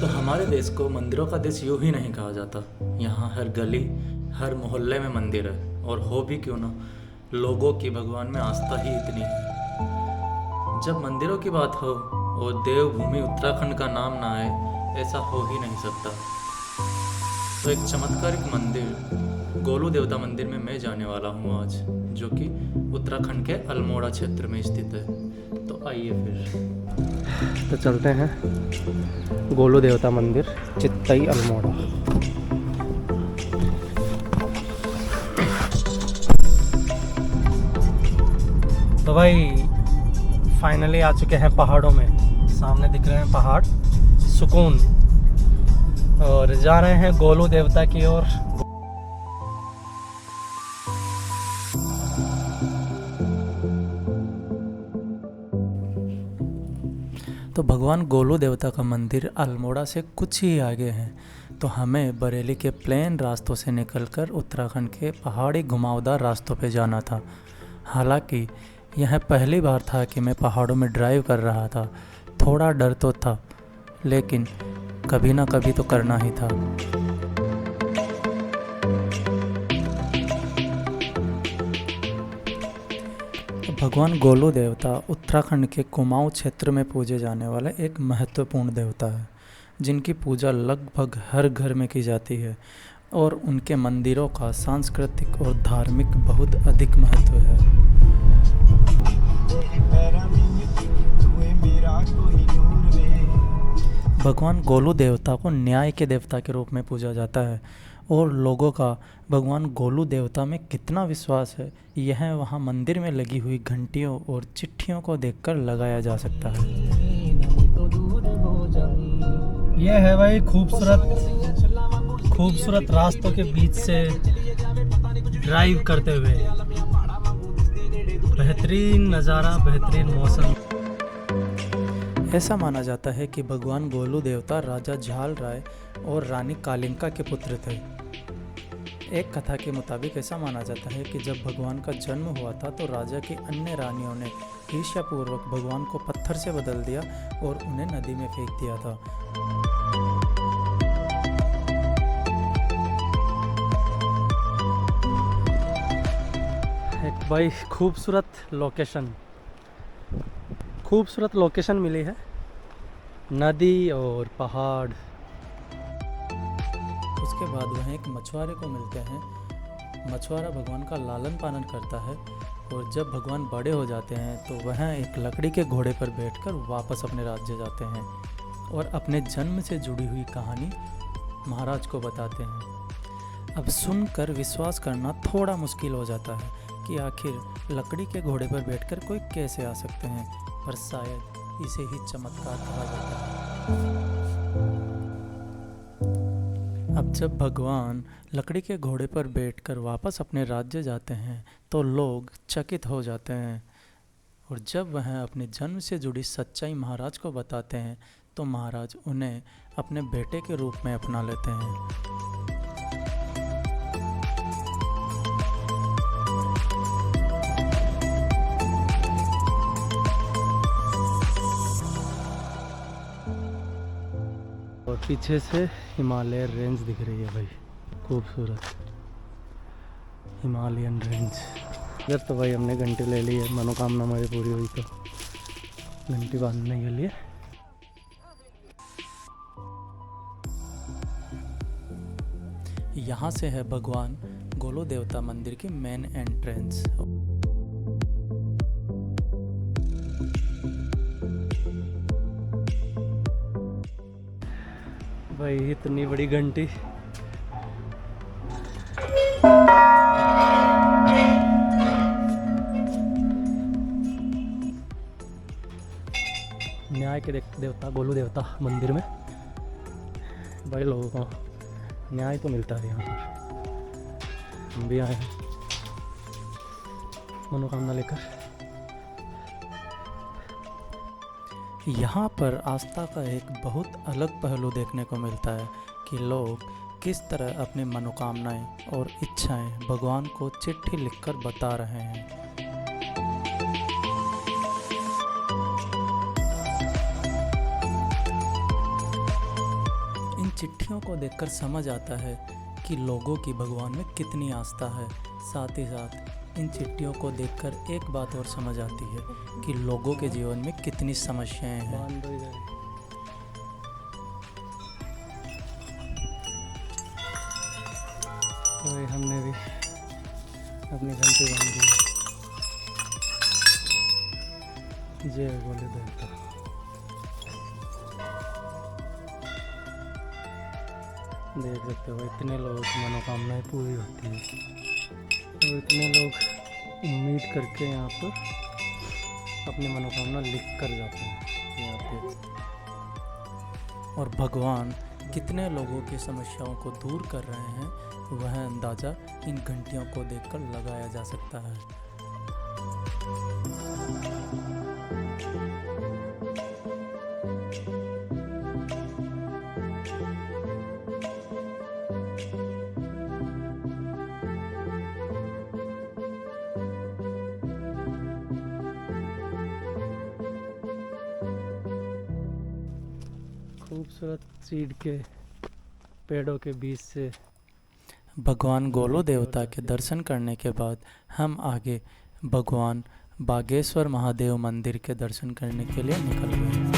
तो हमारे देश को मंदिरों का देश यूं ही नहीं कहा जाता। यहाँ हर गली, हर मोहल्ले में मंदिर है, और हो भी क्यों ना, लोगों की भगवान में आस्था ही इतनी है। जब मंदिरों की बात हो और देवभूमि उत्तराखंड का नाम ना आए, ऐसा हो ही नहीं सकता। तो एक चमत्कारिक मंदिर, गोलू देवता मंदिर में मैं जाने वाला हूँ आज, जो कि उत्तराखंड के अल्मोड़ा क्षेत्र में स्थित है। तो आइए फिर तो चलते हैं गोलू देवता मंदिर, चित्तई, अल्मोड़ा। तो भाई फाइनली आ चुके हैं पहाड़ों में। सामने दिख रहे हैं पहाड़, सुकून, और जा रहे हैं गोलू देवता की ओर। तो भगवान गोलू देवता का मंदिर अल्मोड़ा से कुछ ही आगे है। तो हमें बरेली के प्लेन रास्तों से निकलकर उत्तराखंड के पहाड़ी घुमावदार रास्तों पे जाना था। हालांकि यह पहली बार था कि मैं पहाड़ों में ड्राइव कर रहा था। थोड़ा डर तो था, लेकिन कभी ना कभी तो करना ही था। भगवान गोलू देवता उत्तराखंड के कुमाऊं क्षेत्र में पूजे जाने वाले एक महत्वपूर्ण देवता है, जिनकी पूजा लगभग हर घर में की जाती है, और उनके मंदिरों का सांस्कृतिक और धार्मिक बहुत अधिक महत्व है। भगवान गोलू देवता को न्याय के देवता के रूप में पूजा जाता है, और लोगों का भगवान गोलू देवता में कितना विश्वास है, यह वहाँ मंदिर में लगी हुई घंटियों और चिट्ठियों को देखकर लगाया जा सकता है। यह है भाई खूबसूरत रास्तों के बीच से ड्राइव करते हुए, बेहतरीन नज़ारा, बेहतरीन मौसम। ऐसा माना जाता है कि भगवान गोलू देवता राजा झाल राय और रानी कालिंका के पुत्र थे। एक कथा के मुताबिक ऐसा माना जाता है कि जब भगवान का जन्म हुआ था तो राजा की अन्य रानियों ने ईर्ष्यापूर्वक भगवान को पत्थर से बदल दिया और उन्हें नदी में फेंक दिया था। एक भाई खूबसूरत लोकेशन मिली है, नदी और पहाड़। उसके बाद वह एक मछुआरे को मिलते हैं। मछुआरा भगवान का लालन पालन करता है, और जब भगवान बड़े हो जाते हैं तो वह एक लकड़ी के घोड़े पर बैठकर वापस अपने राज्य जाते हैं और अपने जन्म से जुड़ी हुई कहानी महाराज को बताते हैं। अब सुनकर विश्वास करना थोड़ा मुश्किल हो जाता है कि आखिर लकड़ी के घोड़े पर बैठकर कोई कैसे आ सकते हैं, पर शायद इसे ही चमत्कार कहा जाता है। अब जब भगवान लकड़ी के घोड़े पर बैठकर वापस अपने राज्य जाते हैं तो लोग चकित हो जाते हैं, और जब वह अपने जन्म से जुड़ी सच्चाई महाराज को बताते हैं तो महाराज उन्हें अपने बेटे के रूप में अपना लेते हैं। और पीछे से हिमालय रेंज दिख रही है भाई, खूबसूरत हिमालयन रेंज। इधर तो भाई हमने घंटी ले ली है, मनोकामना हमारी पूरी हुई तो घंटी बांधने के लिए। यहाँ से है भगवान गोलू देवता मंदिर की मेन एंट्रेंस। भाई इतनी बड़ी घंटी, न्याय के देवता गोलू देवता मंदिर में भाई लोगों को न्याय तो मिलता है यहाँ पर। हम भी आए हैं मनोकामना लेकर। यहाँ पर आस्था का एक बहुत अलग पहलू देखने को मिलता है कि लोग किस तरह अपनी मनोकामनाएं और इच्छाएं भगवान को चिट्ठी लिखकर बता रहे हैं। चिट्ठियों को देखकर समझ आता है कि लोगों की भगवान में कितनी आस्था है। साथ ही साथ इन चिट्ठियों को देखकर एक बात और समझ आती है कि लोगों के जीवन में कितनी समस्याएं हैं। तो हमने भी अपनी घंटी बांध दी। जय बोले देवता। देख सकते हो इतने लोगों की मनोकामनाएं पूरी होती है और इतने लोग उम्मीद करके यहाँ पर अपनी मनोकामना लिख कर जाते हैं यहाँ पे। और भगवान कितने लोगों की समस्याओं को दूर कर रहे हैं, वह अंदाज़ा इन घंटियों को देखकर लगाया जा सकता है। खूबसूरत सीड के पेड़ों के बीच से भगवान गोलो देवता के दर्शन करने के बाद हम आगे भगवान बागेश्वर महादेव मंदिर के दर्शन करने के लिए निकल गए।